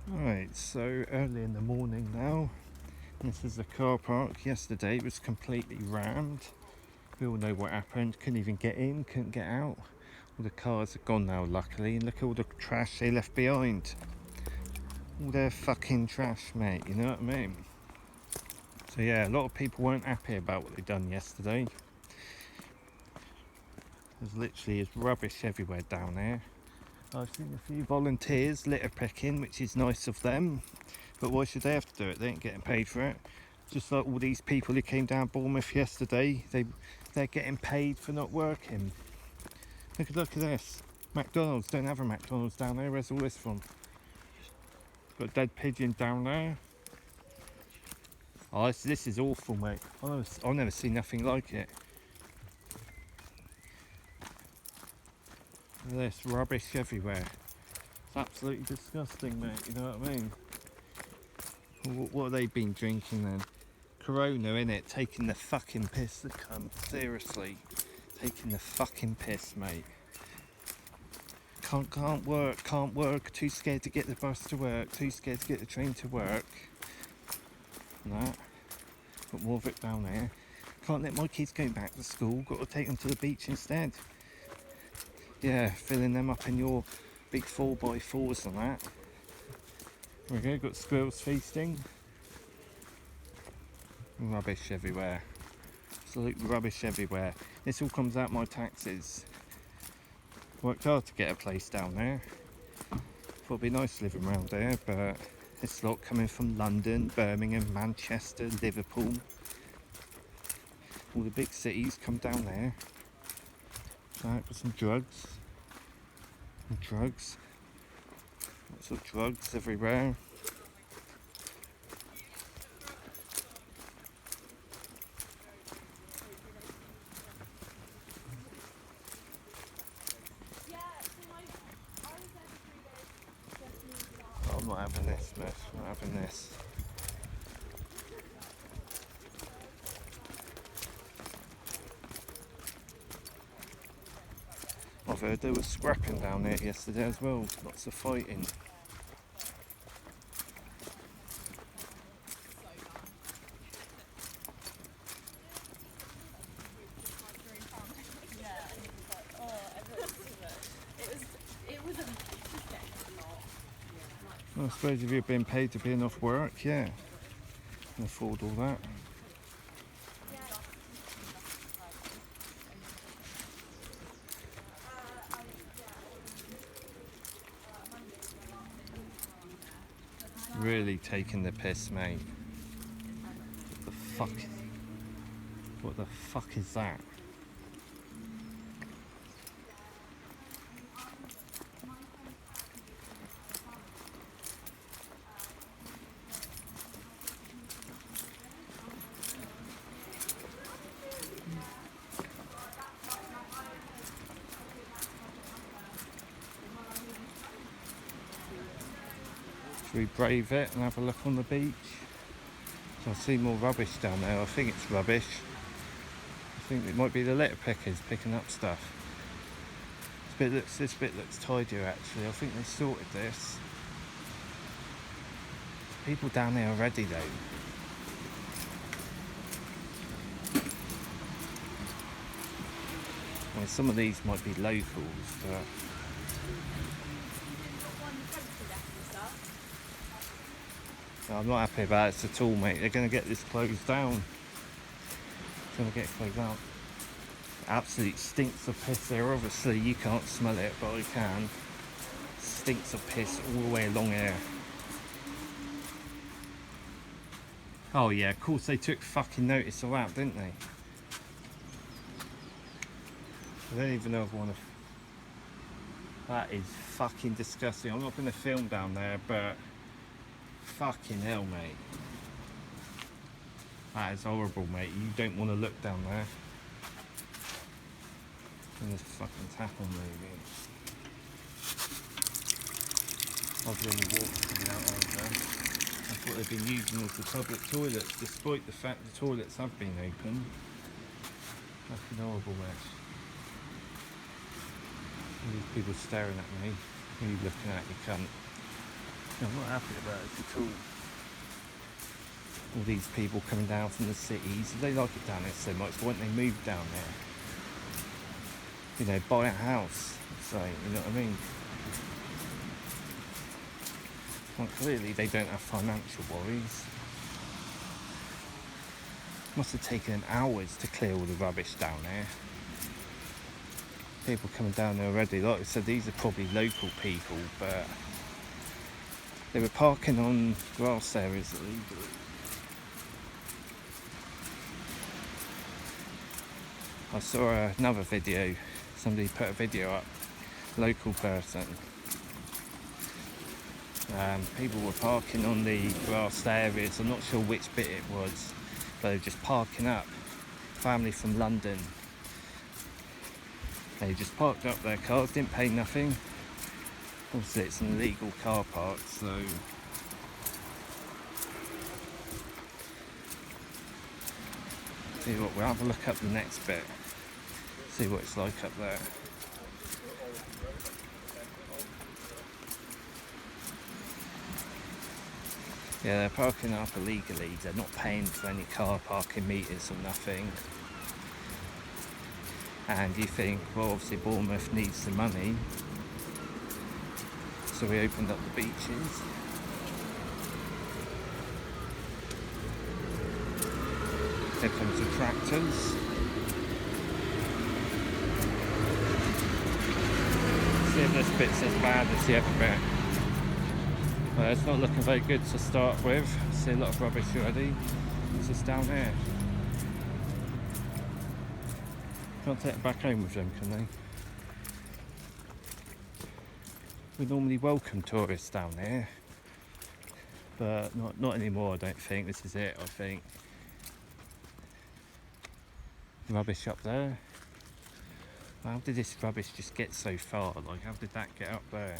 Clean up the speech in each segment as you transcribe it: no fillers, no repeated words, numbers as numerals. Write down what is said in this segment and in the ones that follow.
Right, so early in the morning now. This is the car park. Yesterday it was completely rammed. We all know what happened. Couldn't even get in, couldn't get out. All the cars are gone now, luckily. And look at all the trash they left behind. All their fucking trash, mate. You know what I mean? So yeah, a lot of people weren't happy about what they done yesterday. There's literally rubbish everywhere down there. I've seen a few volunteers litter picking, which is nice of them. But why should they have to do it? They ain't getting paid for it. Just like all these people who came down Bournemouth yesterday, they're getting paid for not working. Look at this. McDonald's, don't have a McDonald's down there. Where's all this from? Got a dead pigeon down there. Oh, this is awful, mate. I've never seen nothing like it. Look at this, rubbish everywhere. It's absolutely disgusting, mate. You know what I mean? What have they been drinking then? Corona, innit? Taking the fucking piss, the cunt. Seriously. Taking the fucking piss, mate. Can't work. Too scared to get the bus to work. Too scared to get the train to work. And that. Got more of it down there. Can't let my kids go back to school. Got to take them to the beach instead. Yeah, filling them up in your big 4x4s and that. There we go. Got squirrels feasting. Rubbish everywhere. Absolute rubbish everywhere. This all comes out my taxes. Worked hard to get a place down there. Thought it'd be nice living around there, but this lot coming from London, Birmingham, Manchester, Liverpool. All the big cities come down there. Right, for some drugs. Lots of drugs everywhere. Oh, I'm not having this mess. I'm not having this. I've heard there was scrapping down there yesterday as well. Lots of fighting. Well, I suppose if you're being paid to be enough work, yeah, can afford all that. Really taking the piss, mate. What the fuck? What the fuck is that? Should we brave it and have a look on the beach? So I see more rubbish down there. I think it's rubbish. I think it might be the litter pickers picking up stuff. This bit looks tidier actually. I think they sorted this. There's people down there already though. I mean, some of these might be locals, but no, I'm not happy about it at all, mate. They're going to get this closed down. It's going to get closed down. Absolute stinks of piss there. Obviously, you can't smell it, but I can. Stinks of piss all the way along here. Oh yeah, of course they took fucking notice of that, didn't they? I don't even know if I want to. That is fucking disgusting. I'm not going to film down there, but fucking hell, mate. That is horrible, mate. You don't want to look down there. And this fucking tap on maybe. Other than the water coming out over there. That's what they've been using as the public toilets, despite the fact the toilets have been open. Fucking horrible mess. All these people staring at me. Who are you looking at, you cunt? I'm not happy about it at all. All these people coming down from the cities, they like it down there so much, why don't they move down there? You know, buy a house, so, you know what I mean? Well, clearly they don't have financial worries. Must have taken them hours to clear all the rubbish down there. People coming down there already, like I said, these are probably local people, but they were parking on grass areas illegally. I saw another video, somebody put a video up, local person. People were parking on the grass areas, I'm not sure which bit it was, but they were just parking up. Family from London. They just parked up their cars, didn't pay nothing. Obviously it's an illegal car park, so see what, we'll have a look up the next bit, see what it's like up there. Yeah, they're parking up illegally, they're not paying for any car parking meters or nothing. And you think, well, obviously Bournemouth needs the money, so we opened up the beaches. Here comes the tractors. See if this bit's as bad as the other bit. Well, it's not looking very good to start with. See a lot of rubbish already. It's just down here. Can't take it back home with them, can they? We normally welcome tourists down here, but not anymore, I don't think. This is it, I think. Rubbish up there. How did this rubbish just get so far? Like, how did that get up there?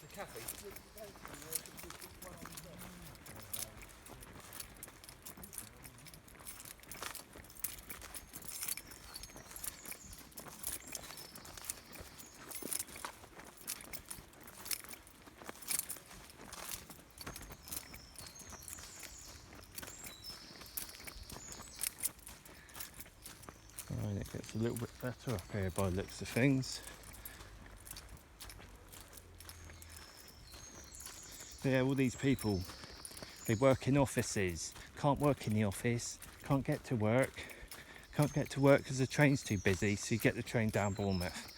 The cafe. Right, it gets a little bit better up here by the looks of things. Yeah, all these people, they work in offices, can't work in the office, can't get to work because the train's too busy, so you get the train down Bournemouth.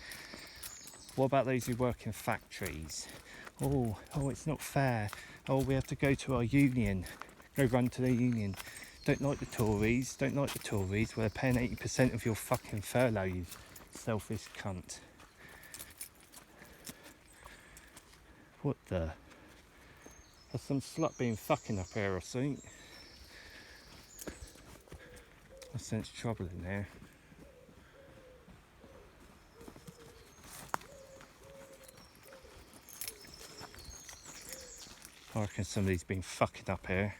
What about those who work in factories? Oh, it's not fair. Oh, we have to go to our union, go run to the union. Don't like the Tories, well, they're paying 80% of your fucking furlough, you selfish cunt. What the? There's some slut being fucking up here, I think. I sense trouble in there. I reckon somebody's been fucking up here.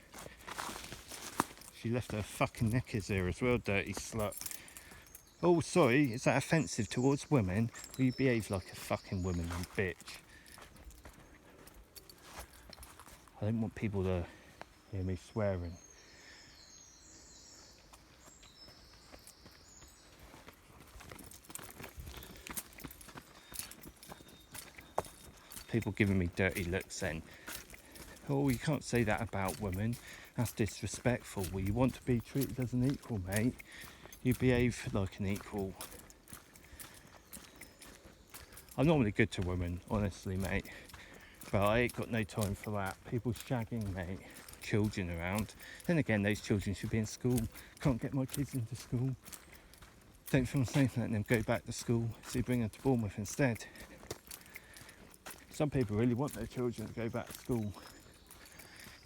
She left her fucking knickers here as well, dirty slut. Oh, sorry, is that offensive towards women? Will you behave like a fucking woman, you bitch? I don't want people to hear me swearing. People giving me dirty looks then. Oh, you can't say that about women. That's disrespectful. Well, you want to be treated as an equal, mate. You behave like an equal. I'm normally good to women, honestly, mate. But I ain't got no time for that. People shagging, mate. Children around. Then again, those children should be in school. Can't get my kids into school. Don't feel safe letting them go back to school, so you bring them to Bournemouth instead. Some people really want their children to go back to school.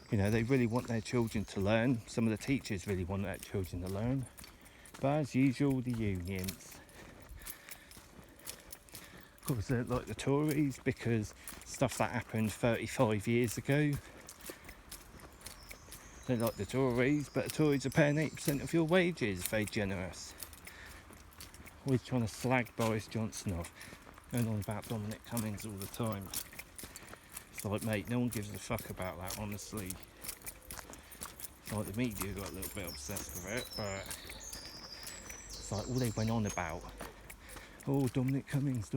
You know, they really want their children to learn. Some of the teachers really want their children to learn. But as usual, the unions. Of course, they don't like the Tories because stuff that happened 35 years ago. They don't like the Tories, but the Tories are paying 8% of your wages. Very generous. Always trying to slag Boris Johnson off. Going on about Dominic Cummings all the time. It's like, mate, no one gives a fuck about that, honestly. It's like the media got a little bit obsessed with it, but it's like all they went on about. Oh, Dominic Cummings.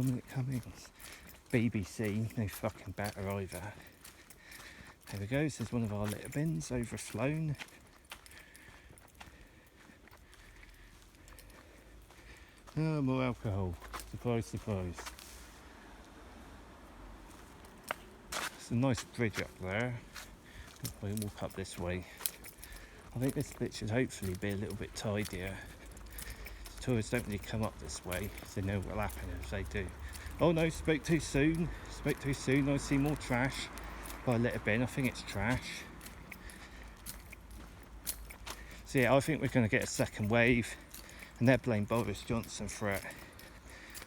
BBC, no fucking better either. There we go, so there's one of our litter bins overflown. Oh, more alcohol. Surprise, surprise. It's a nice bridge up there. We'll walk up this way. I think this bit should hopefully be a little bit tidier. Tourists don't really come up this way, so they know what will happen if they do. Oh no, spoke too soon. I see more trash by a litter bin. I think it's trash. So yeah, I think we're going to get a second wave, and they'll blame Boris Johnson for it.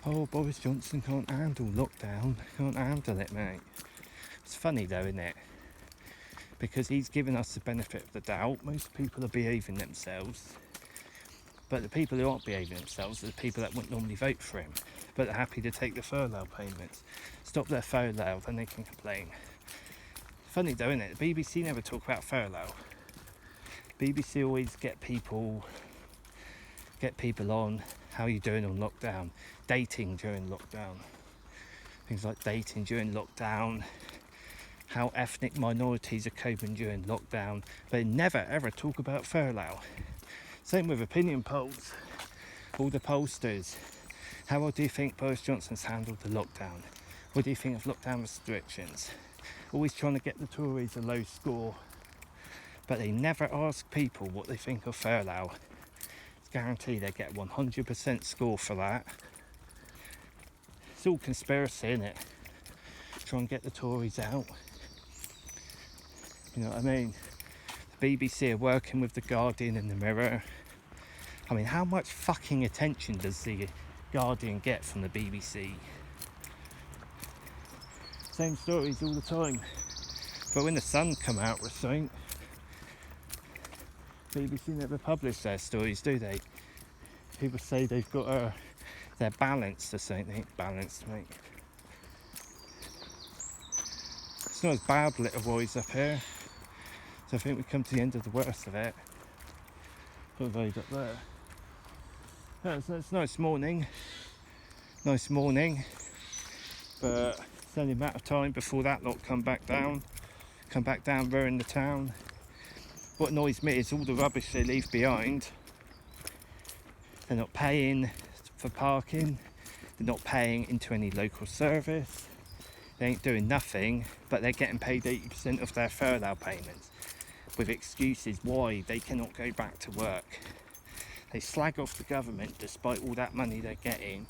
Oh, Boris Johnson can't handle lockdown. Can't handle it, mate. It's funny though, isn't it? Because he's given us the benefit of the doubt. Most people are behaving themselves. But the people who aren't behaving themselves are the people that wouldn't normally vote for him, but are happy to take the furlough payments. Stop their furlough, then they can complain. Funny though, isn't it? The BBC never talk about furlough. BBC always get people on, how are you doing on lockdown? Dating during lockdown. Things like dating during lockdown, how ethnic minorities are coping during lockdown. They never ever talk about furlough. Same with opinion polls. All the pollsters. How well do you think Boris Johnson's handled the lockdown? What do you think of lockdown restrictions? Always trying to get the Tories a low score. But they never ask people what they think of furlough. It's guaranteed they get 100% score for that. It's all conspiracy, isn't it? Try and get the Tories out. You know what I mean? The BBC are working with the Guardian and the Mirror. I mean, how much fucking attention does the Guardian get from the BBC? Same stories all the time. But when the Sun come out with something, BBC never publish their stories, do they? People say they've got they're balanced or something. They ain't balanced, mate. It's not as bad little-wise up here. So I think we've come to the end of the worst of it. Put a road up there. Yeah, it's a nice morning. But it's only a matter of time before that lot come back down, ruin the town. What annoys me is all the rubbish they leave behind. They're not paying for parking. They're not paying into any local service. They ain't doing nothing, but they're getting paid 80% of their furlough payments, with excuses why they cannot go back to work. They slag off the government despite all that money they're getting.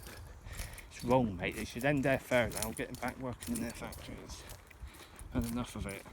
It's wrong, mate. They should end their furlough, get them back working in their factories. And enough of it.